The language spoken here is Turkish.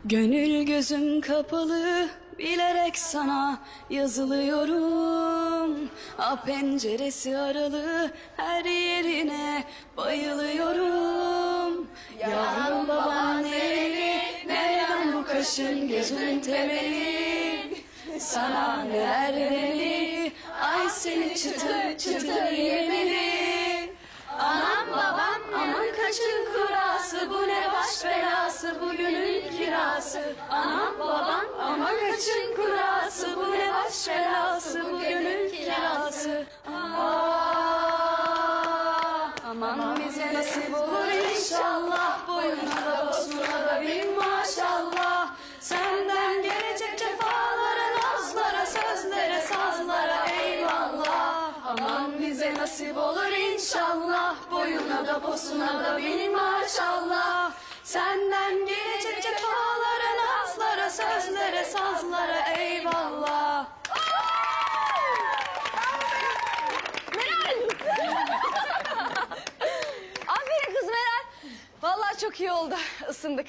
Gönül gözüm kapalı, bilerek sana yazılıyorum. Penceresi aralı, her yerine bayılıyorum. Yavrum baban nereli, nereden bu kaşın gözün temeli? Sana neler demeli, ay seni çıtır çıtır yemeli. Anam babam aman kaçın kurası, bu ne baş belası, bu gönül kirası. Anam babam aman kaçın kurası, bu ne baş belası, bu gönül kirası. Aman bize nasip olur inşallah, boyuna da bosuna da bin maşallah. Senden gelecek cefalara, nazlara, sözlere, sazlara eyvallah. Aman bize nasip olur inşallah, boyuna da posuna da bin maşallah. Senden gelecek cefalara, nazlara, sözlere, sazlara eyvallah. Meral! Aferin kız Meral. Vallahi çok iyi oldu. Isındık.